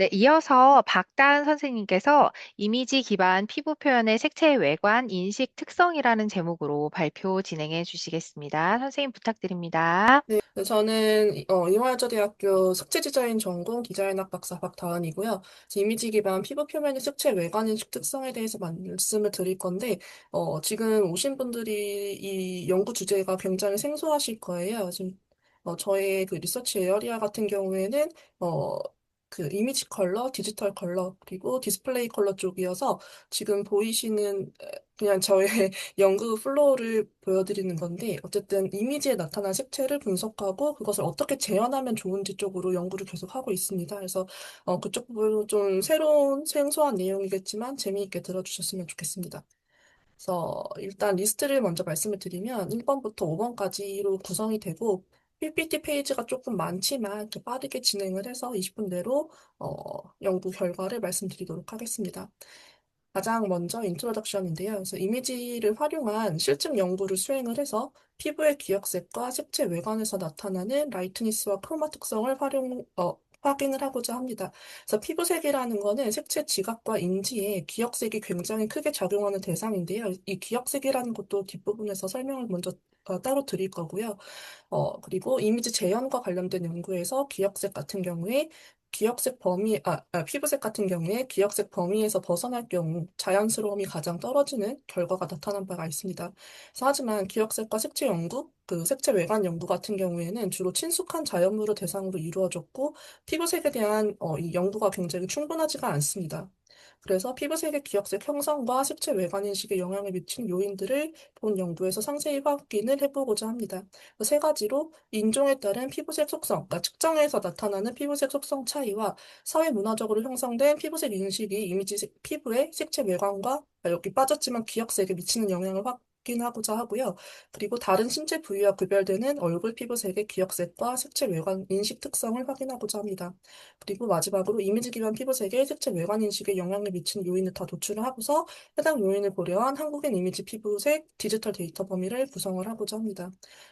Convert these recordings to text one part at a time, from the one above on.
네, 이어서 박다은 선생님께서 이미지 기반 피부 표현의 색채 외관 인식 특성이라는 제목으로 발표 진행해 주시겠습니다. 선생님 부탁드립니다. 네, 저는 이화여자대학교 석재디자인 전공 디자인학 박사 박다은이고요. 이미지 기반 피부 표면의 색채 외관 인식 특성에 대해서 말씀을 드릴 건데, 지금 오신 분들이 이 연구 주제가 굉장히 생소하실 거예요. 지금 저의 그 리서치 에어리아 같은 경우에는 어, 그 이미지 컬러, 디지털 컬러, 그리고 디스플레이 컬러 쪽이어서 지금 보이시는 그냥 저의 연구 플로우를 보여드리는 건데, 어쨌든 이미지에 나타난 색채를 분석하고 그것을 어떻게 재현하면 좋은지 쪽으로 연구를 계속하고 있습니다. 그래서 그쪽 부분은 좀 새로운 생소한 내용이겠지만 재미있게 들어주셨으면 좋겠습니다. 그래서 일단 리스트를 먼저 말씀을 드리면 1번부터 5번까지로 구성이 되고 PPT 페이지가 조금 많지만 이렇게 빠르게 진행을 해서 20분 내로 연구 결과를 말씀드리도록 하겠습니다. 가장 먼저 인트로덕션인데요. 그래서 이미지를 활용한 실증 연구를 수행을 해서 피부의 기억색과 색채 외관에서 나타나는 라이트니스와 크로마 특성을 확인을 하고자 합니다. 그래서 피부색이라는 거는 색채 지각과 인지에 기억색이 굉장히 크게 작용하는 대상인데요. 이 기억색이라는 것도 뒷부분에서 설명을 먼저 따로 드릴 거고요. 그리고 이미지 재현과 관련된 연구에서 기억색 같은 경우에 피부색 같은 경우에 기억색 범위에서 벗어날 경우 자연스러움이 가장 떨어지는 결과가 나타난 바가 있습니다. 하지만 기억색과 색채 연구, 그 색채 외관 연구 같은 경우에는 주로 친숙한 자연물을 대상으로 이루어졌고 피부색에 대한 이 연구가 굉장히 충분하지가 않습니다. 그래서 피부색의 기억색 형성과 색채 외관 인식에 영향을 미친 요인들을 본 연구에서 상세히 확인을 해보고자 합니다. 세 가지로 인종에 따른 피부색 속성, 그러니까 측정에서 나타나는 피부색 속성 차이와 사회 문화적으로 형성된 피부색 인식이 피부의 색채 외관과 여기 빠졌지만 기억색에 미치는 영향을 확인하고자 하고요. 그리고 다른 신체 부위와 구별되는 얼굴 피부색의 기억색과 색채 외관 인식 특성을 확인하고자 합니다. 그리고 마지막으로 이미지 기반 피부색의 색채 외관 인식에 영향을 미치는 요인을 다 도출을 하고서 해당 요인을 고려한 한국인 이미지 피부색 디지털 데이터 범위를 구성을 하고자 합니다.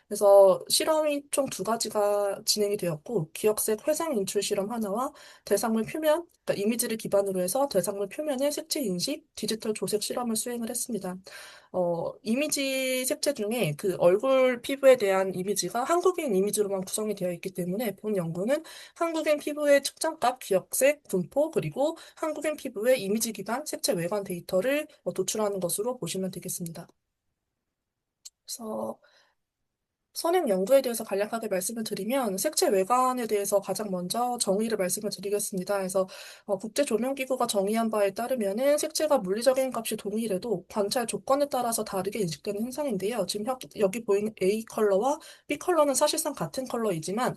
그래서 실험이 총 두 가지가 진행이 되었고, 기억색 회상 인출 실험 하나와 대상물 표면, 그러니까 이미지를 기반으로 해서 대상물 표면의 색채 인식, 디지털 조색 실험을 수행을 했습니다. 이미지 색채 중에 그 얼굴 피부에 대한 이미지가 한국인 이미지로만 구성이 되어 있기 때문에 본 연구는 한국인 피부의 측정값, 기억색, 분포, 그리고 한국인 피부의 이미지 기반 색채 외관 데이터를 도출하는 것으로 보시면 되겠습니다. 그래서 선행 연구에 대해서 간략하게 말씀을 드리면 색채 외관에 대해서 가장 먼저 정의를 말씀을 드리겠습니다. 그래서 국제조명기구가 정의한 바에 따르면은 색채가 물리적인 값이 동일해도 관찰 조건에 따라서 다르게 인식되는 현상인데요. 지금 여기 보이는 A 컬러와 B 컬러는 사실상 같은 컬러이지만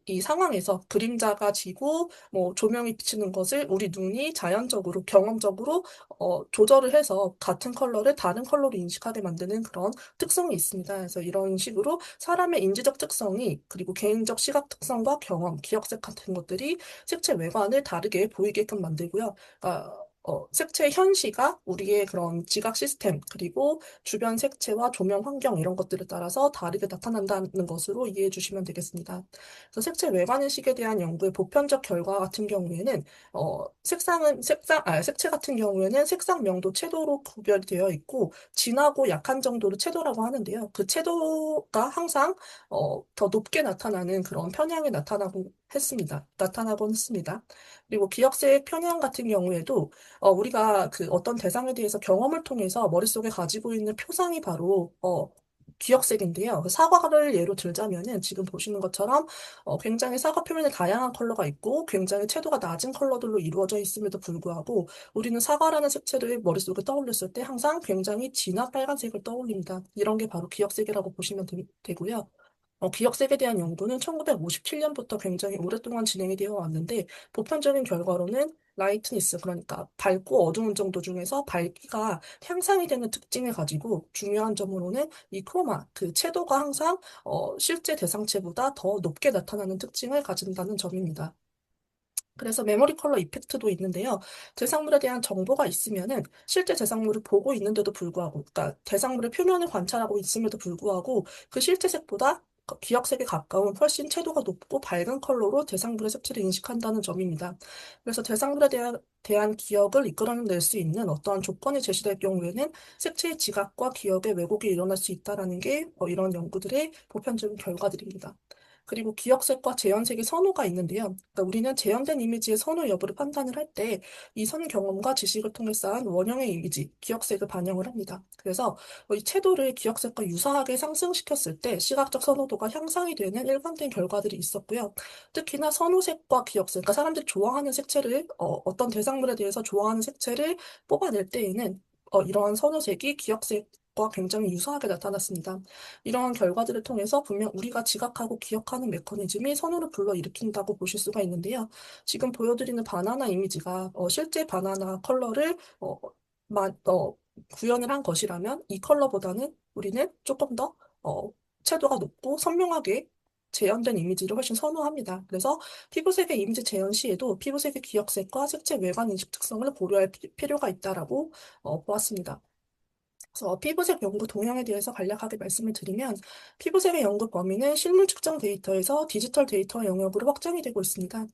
이 상황에서 그림자가 지고 뭐 조명이 비치는 것을 우리 눈이 자연적으로 경험적으로 조절을 해서 같은 컬러를 다른 컬러로 인식하게 만드는 그런 특성이 있습니다. 그래서 이런 식으로 사람의 인지적 특성이 그리고 개인적 시각 특성과 경험, 기억색 같은 것들이 색채 외관을 다르게 보이게끔 만들고요. 색채 현시가 우리의 그런 지각 시스템 그리고 주변 색채와 조명 환경 이런 것들에 따라서 다르게 나타난다는 것으로 이해해 주시면 되겠습니다. 그래서 색채 외관 인식에 대한 연구의 보편적 결과 같은 경우에는 색채 같은 경우에는 색상 명도 채도로 구별되어 있고 진하고 약한 정도를 채도라고 하는데요. 그 채도가 항상 더 높게 나타나는 그런 편향이 나타나곤 했습니다. 그리고 기억색 편향 같은 경우에도 우리가 그 어떤 대상에 대해서 경험을 통해서 머릿속에 가지고 있는 표상이 바로 기억색인데요. 그 사과를 예로 들자면은 지금 보시는 것처럼 굉장히 사과 표면에 다양한 컬러가 있고 굉장히 채도가 낮은 컬러들로 이루어져 있음에도 불구하고 우리는 사과라는 색채를 머릿속에 떠올렸을 때 항상 굉장히 진한 빨간색을 떠올립니다. 이런 게 바로 기억색이라고 보시면 되고요. 기억색에 대한 연구는 1957년부터 굉장히 오랫동안 진행이 되어 왔는데, 보편적인 결과로는 라이트니스, 그러니까 밝고 어두운 정도 중에서 밝기가 향상이 되는 특징을 가지고, 중요한 점으로는 이 크로마, 그 채도가 항상 실제 대상체보다 더 높게 나타나는 특징을 가진다는 점입니다. 그래서 메모리 컬러 이펙트도 있는데요. 대상물에 대한 정보가 있으면은 실제 대상물을 보고 있는데도 불구하고, 그러니까 대상물의 표면을 관찰하고 있음에도 불구하고 그 실제 색보다 기억색에 가까운 훨씬 채도가 높고 밝은 컬러로 대상물의 색채를 인식한다는 점입니다. 그래서 대상물에 대한 기억을 이끌어낼 수 있는 어떠한 조건이 제시될 경우에는 색채의 지각과 기억의 왜곡이 일어날 수 있다는 게 이런 연구들의 보편적인 결과들입니다. 그리고 기억색과 재현색의 선호가 있는데요. 그러니까 우리는 재현된 이미지의 선호 여부를 판단을 할 때 이 선 경험과 지식을 통해 쌓은 원형의 이미지, 기억색을 반영을 합니다. 그래서 이 채도를 기억색과 유사하게 상승시켰을 때 시각적 선호도가 향상이 되는 일관된 결과들이 있었고요. 특히나 선호색과 기억색, 그러니까 사람들이 좋아하는 색채를 어떤 대상물에 대해서 좋아하는 색채를 뽑아낼 때에는 이러한 선호색이 기억색과 굉장히 유사하게 나타났습니다. 이러한 결과들을 통해서 분명 우리가 지각하고 기억하는 메커니즘이 선호를 불러일으킨다고 보실 수가 있는데요. 지금 보여드리는 바나나 이미지가 실제 바나나 컬러를 마, 어, 구현을 한 것이라면 이 컬러보다는 우리는 조금 더 채도가 높고 선명하게 재현된 이미지를 훨씬 선호합니다. 그래서 피부색의 이미지 재현 시에도 피부색의 기억색과 색채 외관 인식 특성을 고려할 필요가 있다라고 보았습니다. 그래서 피부색 연구 동향에 대해서 간략하게 말씀을 드리면 피부색의 연구 범위는 실물 측정 데이터에서 디지털 데이터 영역으로 확장이 되고 있습니다.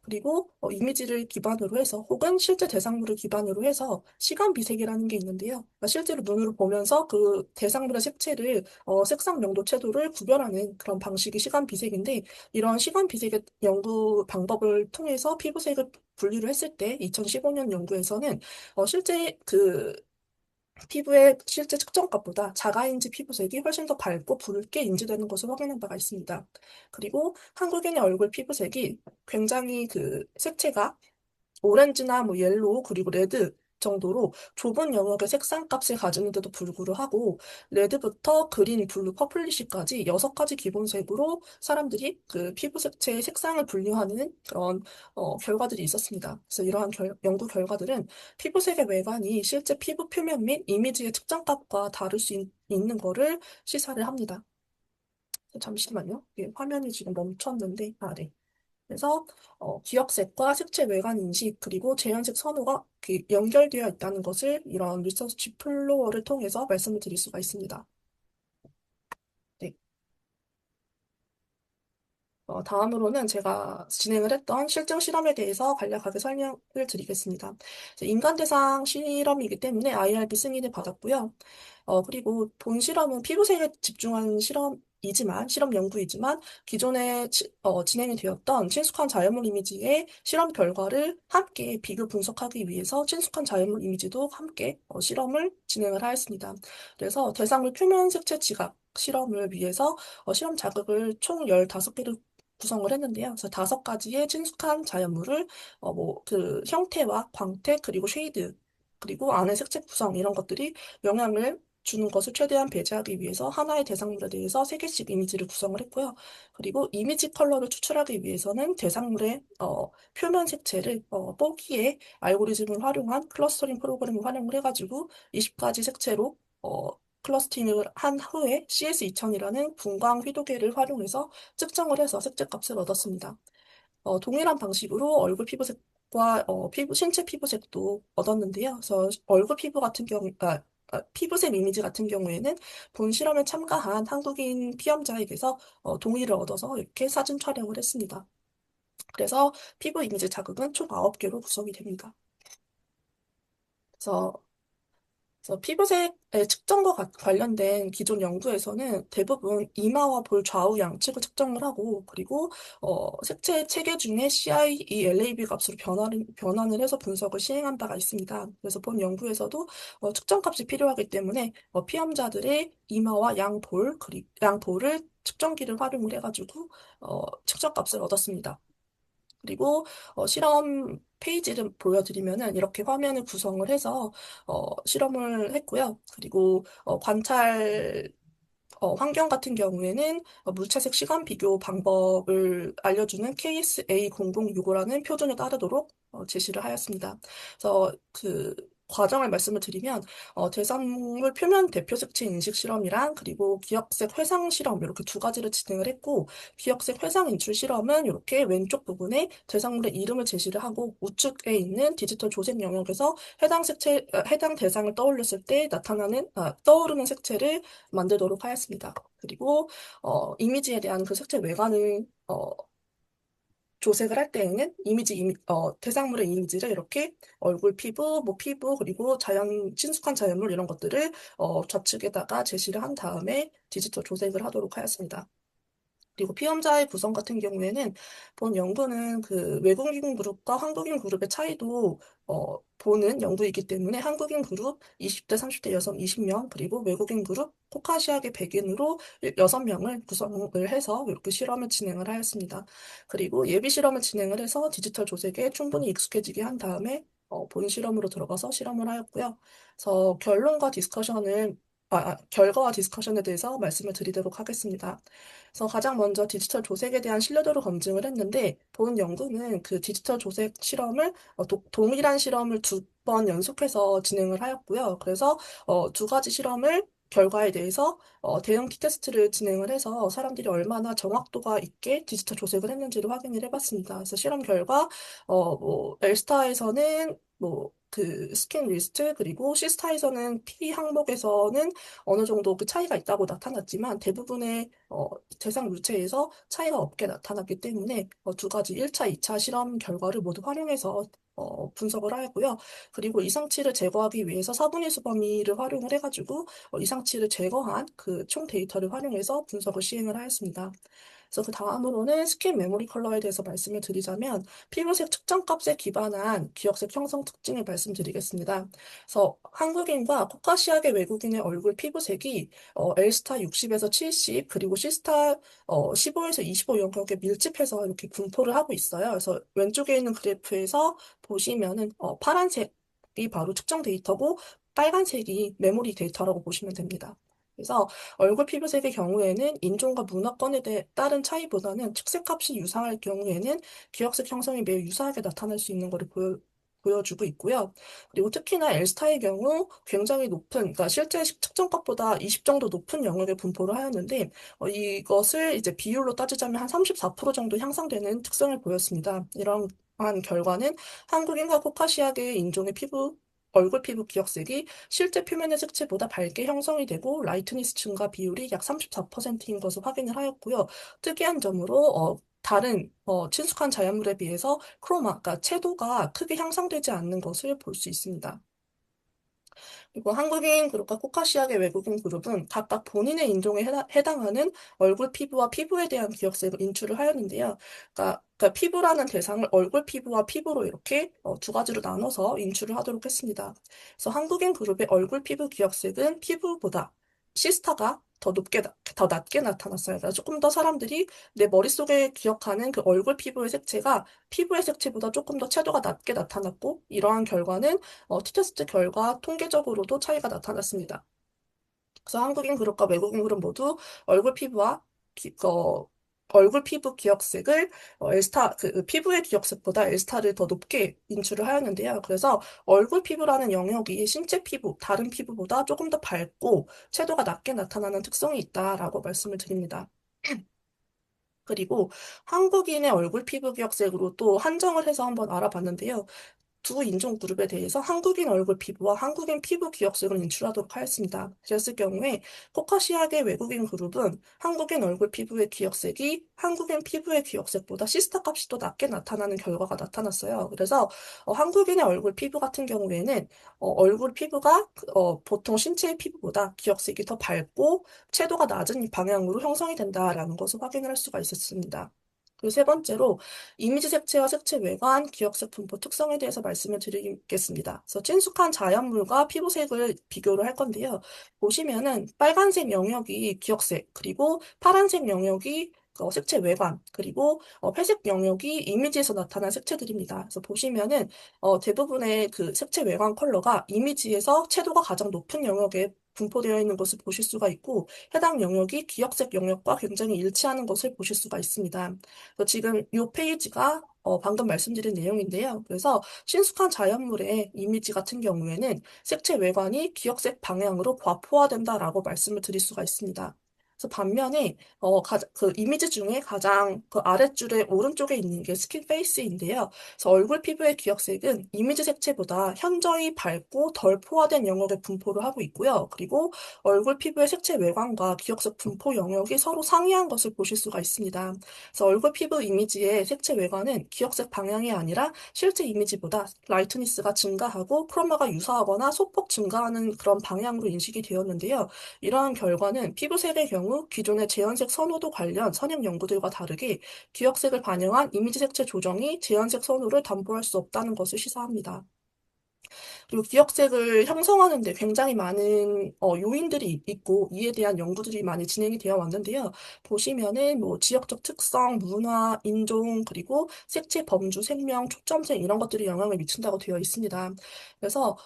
그리고 이미지를 기반으로 해서 혹은 실제 대상물을 기반으로 해서 시간 비색이라는 게 있는데요. 그러니까 실제로 눈으로 보면서 그 대상물의 색채를 색상 명도 채도를 구별하는 그런 방식이 시간 비색인데 이런 시간 비색의 연구 방법을 통해서 피부색을 분류를 했을 때 2015년 연구에서는 실제 피부의 실제 측정값보다 자가인지 피부색이 훨씬 더 밝고 붉게 인지되는 것을 확인한 바가 있습니다. 그리고 한국인의 얼굴 피부색이 굉장히 색채가 오렌지나 뭐 옐로우 그리고 레드 정도로 좁은 영역의 색상 값을 가지는데도 불구하고 레드부터 그린, 블루, 퍼플리시까지 6가지 기본색으로 사람들이 그 피부 색채의 색상을 분류하는 그런 결과들이 있었습니다. 그래서 이러한 연구 결과들은 피부색의 외관이 실제 피부 표면 및 이미지의 측정값과 다를 수 있는 거를 시사를 합니다. 잠시만요. 예, 화면이 지금 멈췄는데, 아, 네. 그래서 기억색과 색채 외관 인식 그리고 재현색 선호가 연결되어 있다는 것을 이런 리서치 플로어를 통해서 말씀을 드릴 수가 있습니다. 네. 다음으로는 제가 진행을 했던 실증 실험에 대해서 간략하게 설명을 드리겠습니다. 인간 대상 실험이기 때문에 IRB 승인을 받았고요. 그리고 본 실험은 피부색에 집중한 실험 연구이지만 기존에 진행이 되었던 친숙한 자연물 이미지의 실험 결과를 함께 비교 분석하기 위해서 친숙한 자연물 이미지도 함께 실험을 진행을 하였습니다. 그래서 대상물 표면 색채 지각 실험을 위해서 실험 자극을 총 15개를 구성을 했는데요. 그래서 5가지의 친숙한 자연물을 형태와 광택 그리고 쉐이드 그리고 안의 색채 구성 이런 것들이 영향을 주는 것을 최대한 배제하기 위해서 하나의 대상물에 대해서 3개씩 이미지를 구성을 했고요. 그리고 이미지 컬러를 추출하기 위해서는 대상물의 표면 색채를 뽀기의 알고리즘을 활용한 클러스터링 프로그램을 활용을 해가지고 20가지 색채로 클러스팅을 한 후에 CS2000이라는 분광 휘도계를 활용해서 측정을 해서 색채값을 얻었습니다. 동일한 방식으로 얼굴 피부색과 신체 피부색도 얻었는데요. 그래서 얼굴 피부 같은 피부색 이미지 같은 경우에는 본 실험에 참가한 한국인 피험자에게서 동의를 얻어서 이렇게 사진 촬영을 했습니다. 그래서 피부 이미지 자극은 총 9개로 구성이 됩니다. 그래서 피부색의 측정과 관련된 기존 연구에서는 대부분 이마와 볼 좌우 양측을 측정을 하고 그리고 색채 체계 중에 CIE-LAB 값으로 변환을 해서 분석을 시행한 바가 있습니다. 그래서 본 연구에서도 측정값이 필요하기 때문에 피험자들의 이마와 양볼을 측정기를 활용을 해가지고 측정값을 얻었습니다. 그리고 실험 페이지를 보여드리면은 이렇게 화면을 구성을 해서 실험을 했고요. 그리고 관찰 환경 같은 경우에는 물차색 시간 비교 방법을 알려주는 KSA0065라는 표준에 따르도록 제시를 하였습니다. 그래서 과정을 말씀을 드리면 대상물 표면 대표 색채 인식 실험이랑 그리고 기억색 회상 실험 이렇게 두 가지를 진행을 했고 기억색 회상 인출 실험은 이렇게 왼쪽 부분에 대상물의 이름을 제시를 하고 우측에 있는 디지털 조색 영역에서 해당 대상을 떠올렸을 때 떠오르는 색채를 만들도록 하였습니다. 그리고 이미지에 대한 그 색채 외관을 조색을 할 때에는 대상물의 이미지를 이렇게 얼굴, 피부, 뭐 피부, 그리고 친숙한 자연물 이런 것들을 좌측에다가 제시를 한 다음에 디지털 조색을 하도록 하였습니다. 그리고 피험자의 구성 같은 경우에는 본 연구는 그 외국인 그룹과 한국인 그룹의 차이도 보는 연구이기 때문에 한국인 그룹 20대, 30대 여성 20명, 그리고 외국인 그룹 코카시아계 백인으로 6명을 구성을 해서 이렇게 실험을 진행을 하였습니다. 그리고 예비 실험을 진행을 해서 디지털 조색에 충분히 익숙해지게 한 다음에 본 실험으로 들어가서 실험을 하였고요. 그래서 결과와 디스커션에 대해서 말씀을 드리도록 하겠습니다. 그래서 가장 먼저 디지털 조색에 대한 신뢰도를 검증을 했는데 본 연구는 그 디지털 조색 실험을 동일한 실험을 두 번 연속해서 진행을 하였고요. 그래서 두 가지 실험을 결과에 대해서 대응 t-테스트를 진행을 해서 사람들이 얼마나 정확도가 있게 디지털 조색을 했는지를 확인을 해봤습니다. 그래서 실험 결과 뭐 엘스타에서는 뭐 그 스캔 리스트 그리고 시스타에서는 P 항목에서는 어느 정도 그 차이가 있다고 나타났지만 대부분의 대상 물체에서 차이가 없게 나타났기 때문에 두 가지 1차, 2차 실험 결과를 모두 활용해서 분석을 하였고요. 그리고 이상치를 제거하기 위해서 사분위수 범위를 활용을 해가지고 이상치를 제거한 그 총 데이터를 활용해서 분석을 시행을 하였습니다. 그래서 그 다음으로는 스킨 메모리 컬러에 대해서 말씀을 드리자면 피부색 측정 값에 기반한 기억색 형성 특징을 말씀드리겠습니다. 그래서 한국인과 코카시아계 외국인의 얼굴 피부색이 L스타 60에서 70 그리고 C스타 15에서 25 영역에 밀집해서 이렇게 분포를 하고 있어요. 그래서 왼쪽에 있는 그래프에서 보시면은 파란색이 바로 측정 데이터고 빨간색이 메모리 데이터라고 보시면 됩니다. 그래서 얼굴 피부색의 경우에는 인종과 문화권에 따른 차이보다는 측색값이 유사할 경우에는 기억색 형성이 매우 유사하게 나타날 수 있는 것을 보여주고 있고요. 그리고 특히나 엘스타의 경우 굉장히 그러니까 실제 측정값보다 20 정도 높은 영역에 분포를 하였는데, 이것을 이제 비율로 따지자면 한 34% 정도 향상되는 특성을 보였습니다. 이러한 결과는 한국인과 코카시아계의 인종의 얼굴 피부 기억색이 실제 표면의 색채보다 밝게 형성이 되고 라이트니스 증가 비율이 약 34%인 것을 확인을 하였고요. 특이한 점으로 다른 친숙한 자연물에 비해서 그러니까 채도가 크게 향상되지 않는 것을 볼 수 있습니다. 그리고 한국인 그룹과 코카시아계 외국인 그룹은 각각 본인의 인종에 해당하는 얼굴 피부와 피부에 대한 기억색을 인출을 하였는데요. 그러니까 피부라는 대상을 얼굴 피부와 피부로 이렇게 두 가지로 나눠서 인출을 하도록 했습니다. 그래서 한국인 그룹의 얼굴 피부 기억색은 피부보다 시스타가 더 낮게 나타났어요. 그래서 조금 더 사람들이 내 머릿속에 기억하는 그 얼굴 피부의 색채가 피부의 색채보다 조금 더 채도가 낮게 나타났고, 이러한 결과는 티테스트 결과 통계적으로도 차이가 나타났습니다. 그래서 한국인 그룹과 외국인 그룹 모두 얼굴 피부와 기- 어, 얼굴 피부 기억색을 피부의 기억색보다 엘스타를 더 높게 인출을 하였는데요. 그래서 얼굴 피부라는 영역이 신체 피부, 다른 피부보다 조금 더 밝고 채도가 낮게 나타나는 특성이 있다라고 말씀을 드립니다. 그리고 한국인의 얼굴 피부 기억색으로 또 한정을 해서 한번 알아봤는데요. 두 인종 그룹에 대해서 한국인 얼굴 피부와 한국인 피부 기억색을 인출하도록 하였습니다. 그랬을 경우에 코카시아계 외국인 그룹은 한국인 얼굴 피부의 기억색이 한국인 피부의 기억색보다 시스타 값이 더 낮게 나타나는 결과가 나타났어요. 그래서 한국인의 얼굴 피부 같은 경우에는 얼굴 피부가 보통 신체의 피부보다 기억색이 더 밝고 채도가 낮은 방향으로 형성이 된다라는 것을 확인을 할 수가 있었습니다. 그리고 세 번째로 이미지 색채와 색채 외관, 기억색 분포 특성에 대해서 말씀을 드리겠습니다. 그래서 친숙한 자연물과 피부색을 비교를 할 건데요. 보시면은 빨간색 영역이 기억색, 그리고 파란색 영역이 색채 외관, 그리고 회색 영역이 이미지에서 나타난 색채들입니다. 그래서 보시면은 대부분의 그 색채 외관 컬러가 이미지에서 채도가 가장 높은 영역에 분포되어 있는 것을 보실 수가 있고, 해당 영역이 기억색 영역과 굉장히 일치하는 것을 보실 수가 있습니다. 지금 이 페이지가 방금 말씀드린 내용인데요. 그래서 친숙한 자연물의 이미지 같은 경우에는 색채 외관이 기억색 방향으로 과포화된다라고 말씀을 드릴 수가 있습니다. 그래서 반면에 그 이미지 중에 가장 그 아랫줄의 오른쪽에 있는 게 스킨 페이스인데요. 그래서 얼굴 피부의 기억색은 이미지 색채보다 현저히 밝고 덜 포화된 영역에 분포를 하고 있고요. 그리고 얼굴 피부의 색채 외관과 기억색 분포 영역이 서로 상이한 것을 보실 수가 있습니다. 그래서 얼굴 피부 이미지의 색채 외관은 기억색 방향이 아니라 실제 이미지보다 라이트니스가 증가하고 크로마가 유사하거나 소폭 증가하는 그런 방향으로 인식이 되었는데요. 이러한 결과는 피부색의 경우 기존의 재현색 선호도 관련 선행 연구들과 다르게 기억색을 반영한 이미지 색채 조정이 재현색 선호를 담보할 수 없다는 것을 시사합니다. 그리고 기억색을 형성하는 데 굉장히 많은 요인들이 있고 이에 대한 연구들이 많이 진행이 되어 왔는데요. 보시면은 뭐 지역적 특성, 문화, 인종, 그리고 색채, 범주, 생명, 초점색 이런 것들이 영향을 미친다고 되어 있습니다. 그래서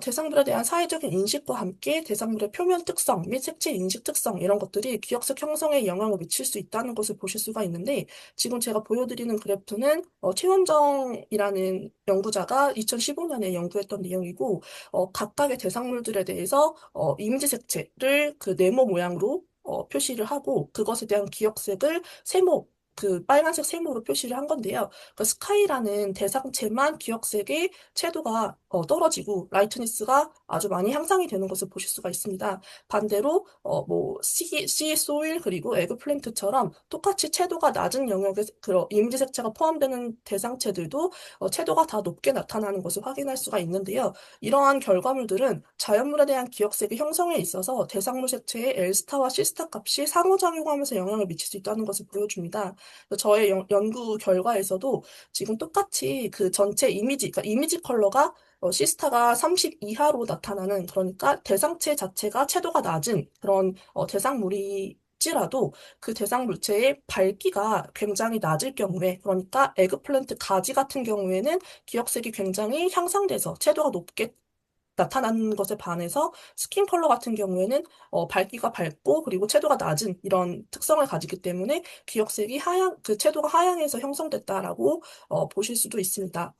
대상물에 대한 사회적인 인식과 함께 대상물의 표면 특성 및 색채 인식 특성 이런 것들이 기억색 형성에 영향을 미칠 수 있다는 것을 보실 수가 있는데 지금 제가 보여드리는 그래프는 최원정이라는 연구자가 2015년에 연구했던 내용이고 각각의 대상물들에 대해서 이미지 색채를 그 네모 모양으로 표시를 하고 그것에 대한 기억색을 세모 그 빨간색 세모로 표시를 한 건데요. 그 스카이라는 대상체만 기억색의 채도가 떨어지고 라이트니스가 아주 많이 향상이 되는 것을 보실 수가 있습니다. 반대로 뭐 씨 소일 그리고 에그플랜트처럼 똑같이 채도가 낮은 영역의 그 이미지 색채가 포함되는 대상체들도 채도가 다 높게 나타나는 것을 확인할 수가 있는데요. 이러한 결과물들은 자연물에 대한 기억색의 형성에 있어서 대상물 색채의 L스타와 C스타 값이 상호작용하면서 영향을 미칠 수 있다는 것을 보여줍니다. 저의 연구 결과에서도 지금 똑같이 그 전체 이미지, 그러니까 이미지 컬러가 C스타가 30 이하로 나타나는 그러니까 대상체 자체가 채도가 낮은 그런 대상물이 지라도 그 대상 물체의 밝기가 굉장히 낮을 경우에 그러니까 에그플랜트 가지 같은 경우에는 기억색이 굉장히 향상돼서 채도가 높게 나타나는 것에 반해서 스킨 컬러 같은 경우에는 밝기가 밝고 그리고 채도가 낮은 이런 특성을 가지기 때문에 기억색이 하향 그 채도가 하향해서 형성됐다라고 보실 수도 있습니다.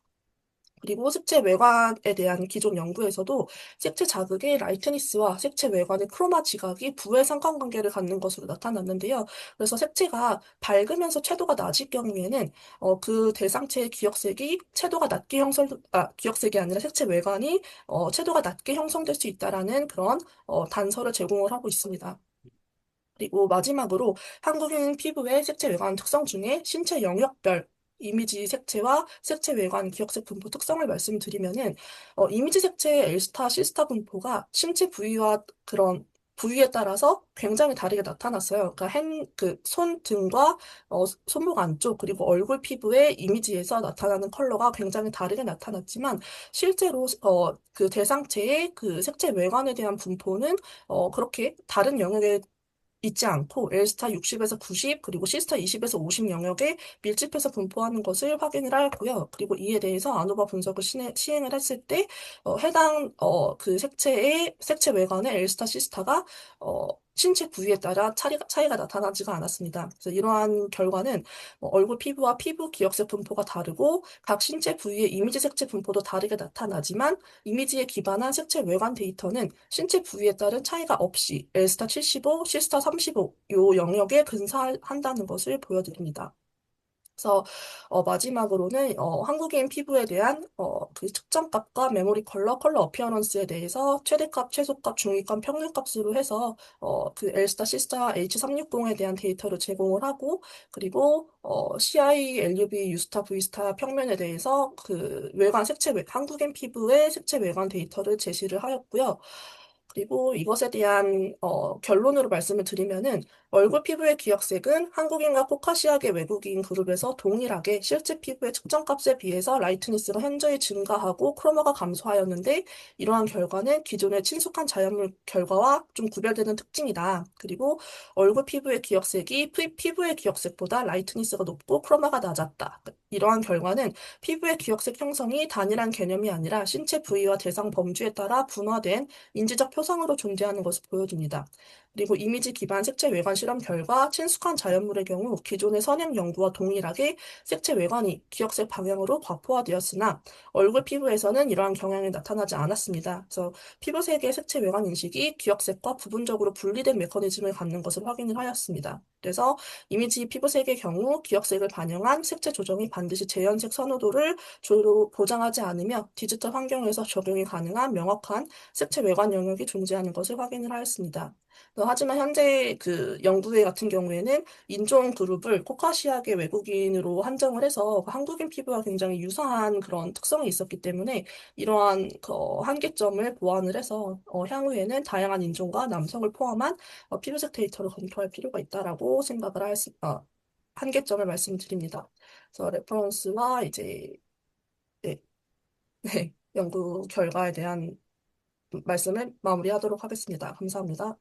그리고 색채 외곽에 대한 기존 연구에서도 색채 자극의 라이트니스와 색채 외곽의 크로마 지각이 부의 상관관계를 갖는 것으로 나타났는데요. 그래서 색채가 밝으면서 채도가 낮을 경우에는 그 대상체의 기억색이 채도가 낮게 기억색이 아니라 색채 외관이 채도가 낮게 형성될 수 있다라는 그런 단서를 제공을 하고 있습니다. 그리고 마지막으로 한국인 피부의 색채 외관 특성 중에 신체 영역별 이미지 색채와 색채 외관 기억색 분포 특성을 말씀드리면은 이미지 색채의 L스타, C스타 분포가 신체 부위와 그런 부위에 따라서 굉장히 다르게 나타났어요. 그러니까 손 등과 손목 안쪽 그리고 얼굴 피부의 이미지에서 나타나는 컬러가 굉장히 다르게 나타났지만 실제로 그 대상체의 그 색채 외관에 대한 분포는 그렇게 다른 영역의 있지 않고 L스타 60에서 90 그리고 C스타 20에서 50 영역에 밀집해서 분포하는 것을 확인을 하였고요. 그리고 이에 대해서 아노바 분석을 시행을 했을 때 해당 그 색채의 색채 외관의 L스타, C스타가 신체 부위에 따라 차이가 나타나지가 않았습니다. 그래서 이러한 결과는 얼굴 피부와 피부 기억색 분포가 다르고 각 신체 부위의 이미지 색채 분포도 다르게 나타나지만 이미지에 기반한 색채 외관 데이터는 신체 부위에 따른 차이가 없이 L스타 75, C스타 35, 요 영역에 근사한다는 것을 보여드립니다. 그래서 마지막으로는 한국인 피부에 대한 그 측정값과 메모리 컬러 어피어런스에 대해서 최대값, 최소값, 중위값, 평균값으로 해서 그 L스타, C스타, H360에 대한 데이터를 제공을 하고 그리고 CI, LUV, U스타, V스타 평면에 대해서 그 한국인 피부의 색채 외관 데이터를 제시를 하였고요. 그리고 이것에 대한 결론으로 말씀을 드리면은 얼굴 피부의 기억색은 한국인과 코카시아계 외국인 그룹에서 동일하게 실제 피부의 측정값에 비해서 라이트니스가 현저히 증가하고 크로마가 감소하였는데 이러한 결과는 기존의 친숙한 자연물 결과와 좀 구별되는 특징이다. 그리고 얼굴 피부의 기억색이 피부의 기억색보다 라이트니스가 높고 크로마가 낮았다. 이러한 결과는 피부의 기억색 형성이 단일한 개념이 아니라 신체 부위와 대상 범주에 따라 분화된 인지적 표상으로 존재하는 것을 보여줍니다. 그리고 이미지 기반 색채 외관 실험 결과 친숙한 자연물의 경우 기존의 선행 연구와 동일하게 색채 외관이 기억색 방향으로 과포화되었으나 얼굴 피부에서는 이러한 경향이 나타나지 않았습니다. 그래서 피부색의 색채 외관 인식이 기억색과 부분적으로 분리된 메커니즘을 갖는 것을 확인을 하였습니다. 그래서 이미지 피부색의 경우 기억색을 반영한 색채 조정이 반드시 재현색 선호도를 주로 보장하지 않으며 디지털 환경에서 적용이 가능한 명확한 색채 외관 영역이 존재하는 것을 확인을 하였습니다. 하지만 현재 그 연구회 같은 경우에는 인종 그룹을 코카시아계 외국인으로 한정을 해서 그 한국인 피부와 굉장히 유사한 그런 특성이 있었기 때문에 이러한 그 한계점을 보완을 해서 향후에는 다양한 인종과 남성을 포함한 피부색 데이터를 검토할 필요가 있다라고 생각을 한계점을 말씀드립니다. 그래서 레퍼런스와 이제 네, 네, 연구 결과에 대한 말씀을 마무리하도록 하겠습니다. 감사합니다.